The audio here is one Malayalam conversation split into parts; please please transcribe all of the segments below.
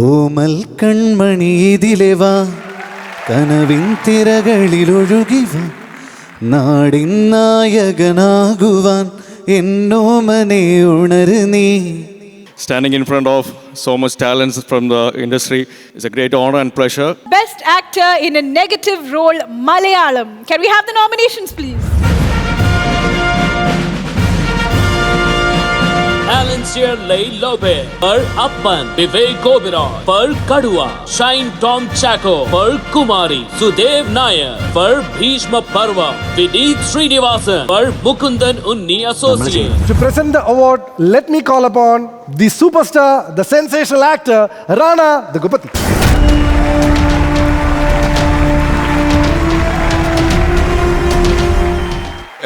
ഓമൽ കൺമണി ഇതിലെവാ കനവിൻ തിരകളിലൊഴുകിവ നാടിൻ നായകനാകുവാൻ എന്നോമനെ ഉണര് നീ. Standing in front of so much talents from the industry is a great honor and pleasure. Best actor in a negative role, Malayalam. Can we have the nominations, please? Alansier Lay Lobe per Appan, Vivek Oberoi per Kadua, Shine Tom Chacko per Kumari, Sudev Nair per Bhishma Parva, Vineet Srinivasan per Mukundan Unni Associate. To present the award, let me call upon the superstar, the sensational actor, Rana Daggubati.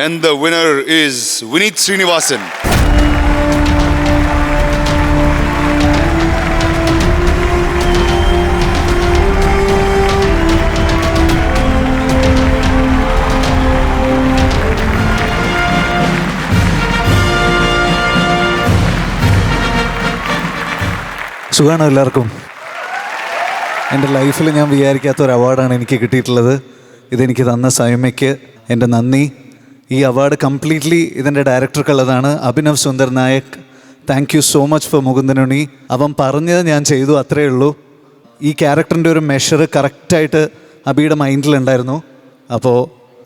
And the winner is Vineet Srinivasan. സുഖമാണോ എല്ലാവർക്കും? എൻ്റെ ലൈഫിൽ ഞാൻ വിചാരിക്കാത്ത ഒരു അവാർഡാണ് എനിക്ക് കിട്ടിയിട്ടുള്ളത്. ഇതെനിക്ക് തന്ന സൈമയ്ക്ക് എൻ്റെ നന്ദി. ഈ അവാർഡ് കംപ്ലീറ്റ്ലി ഇതിൻ്റെ ഡയറക്ടർക്കുള്ളതാണ്, Abhinav Sundar Nayak. Thank you so much for മുകുന്ദനുണ്ണി. അവൻ പറഞ്ഞത് ഞാൻ ചെയ്തു, അത്രയേ ഉള്ളൂ. ഈ ക്യാരക്ടറിൻ്റെ ഒരു മെഷർ കറക്റ്റായിട്ട് അബിയുടെ മൈൻഡിലുണ്ടായിരുന്നു. അപ്പോൾ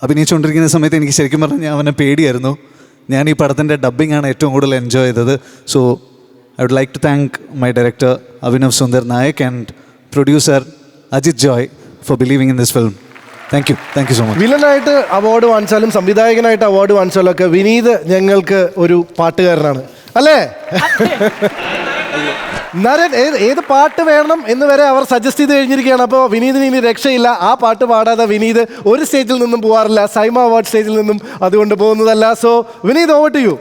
അഭിനയിച്ചുകൊണ്ടിരിക്കുന്ന സമയത്ത് എനിക്ക് ശരിക്കും പറഞ്ഞാൽ അവനെ പേടിയായിരുന്നു. ഞാൻ ഈ പടത്തിൻ്റെ ഡബ്ബിങ്ങാണ് ഏറ്റവും കൂടുതൽ എൻജോയ് ചെയ്തത്. So I would like to thank my director Abhinav Sundar Nayak and producer Ajit Joy for believing in this film. Thank you so much. വില്ലനായിട്ട് അവാർഡ് വാങ്ങിച്ചാലും സംവിധായകനായിട്ട് അവാർഡ് വാങ്ങിച്ചാലും ഒക്കെ വിനീത് ഞങ്ങൾക്ക് ഒരു പാട്ടുകാരനാണ് അല്ലേ? നരൻ ഏത് പാട്ട് വേണം എന്ന് വരെ അവർ സജസ്റ്റ് ചെയ്ത് കഴിഞ്ഞിരിക്കുകയാണ്. അപ്പോൾ വിനീതിന് ഇനി രക്ഷയില്ല. ആ പാട്ട് പാടാതെ വിനീത് ഒരു സ്റ്റേജിൽ നിന്നും പോകാറില്ല, സൈമ അവാർഡ് സ്റ്റേജിൽ നിന്നും അതുകൊണ്ട് പോകുന്നതല്ല. So Vineeth, over to you.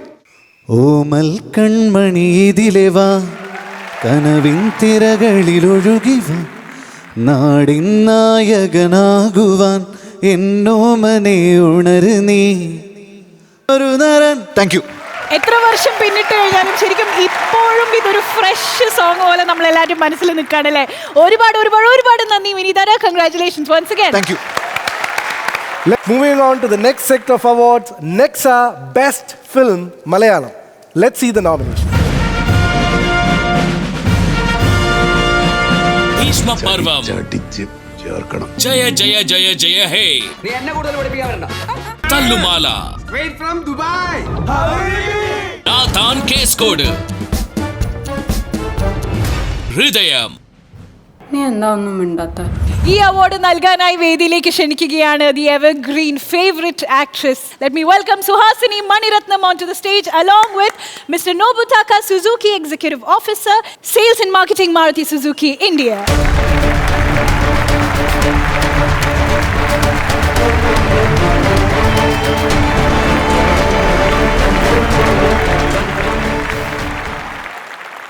ഓമൽ കൺമണി ഇതിലെവാ കനവിൻ തിരകളിലൊഴുകിവ നാടിൻ നായകനാകുവാൻ എന്നോമനെ ഉണര് നീ. ഒരു നരൻ. Thank you. എത്ര വർഷം പിന്നിട്ട് കഴിഞ്ഞാലും ശരിക്കും ഇപ്പോഴും ഇതൊരു ഫ്രഷ് സോങ് പോലെ നമ്മളെല്ലാവരും മനസ്സിൽ നിൽക്കുകയാണല്ലേ. ഒരുപാട് നന്ദി വിനീത. Congratulations once again. Thank you. Moving on to the next set of awards, Nexa Best Film Malayalam. Let's see the nomination. Bhishma Parvam, Jaya Jaya Jaya Jaya Hey, Tallumala, Wait from Dubai. Nathan Case Code, Hridayam. നീ എന്താ ഒന്നും മിണ്ടാത്ത? ഈ അവാർഡ് നൽകാനായി വേദിയിലേക്ക് ക്ഷണിക്കുകയാണ് the evergreen favourite actress. Let me welcome Suhasini Maniratnam on to the stage along with mister Nobutaka Suzuki, executive officer, sales and marketing, Maruti Suzuki India.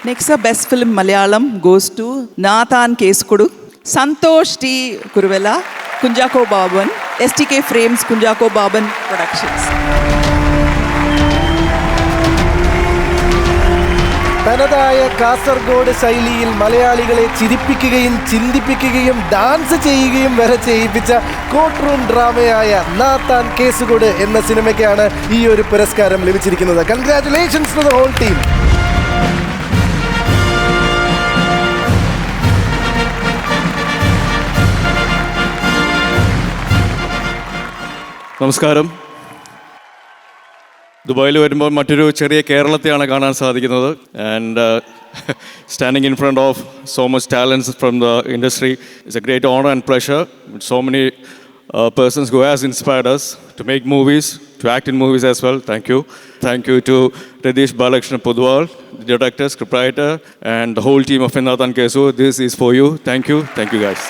Nexa Best Film Malayalam goes to Nathan Keskudu, Santosh T. Kuruvella, Kunjako Baban, STK Frames, Kunjako Baban Productions. തനതായ കാസർഗോഡ് ശൈലിയിൽ മലയാളികളെ ചിരിപ്പിക്കുകയും ചിന്തിപ്പിക്കുകയും ഡാൻസ് ചെയ്യുകയും വരെ ചെയ്യിപ്പിച്ച കോർട്ട് റൂം ഡ്രാമയായ നാത്താൻ കേസുകോട് എന്ന സിനിമയ്ക്കാണ് ഈ ഒരു പുരസ്കാരം ലഭിച്ചിരിക്കുന്നത്. Congratulations to the whole team. നമസ്കാരം. ദുബായിൽ വരുമ്പോൾ മറ്റൊരു ചെറിയ കേരളത്തെയാണ് കാണാൻ സാധിക്കുന്നത്. And standing in front of so much talents from the industry is a great honour and pleasure. So many persons who has inspired us to make movies, to act in movies as well. Thank you to Radish Balakrishna Pudwal, the director, scriptwriter, and the whole team of Nathan Kesu. This is for you. Thank you guys.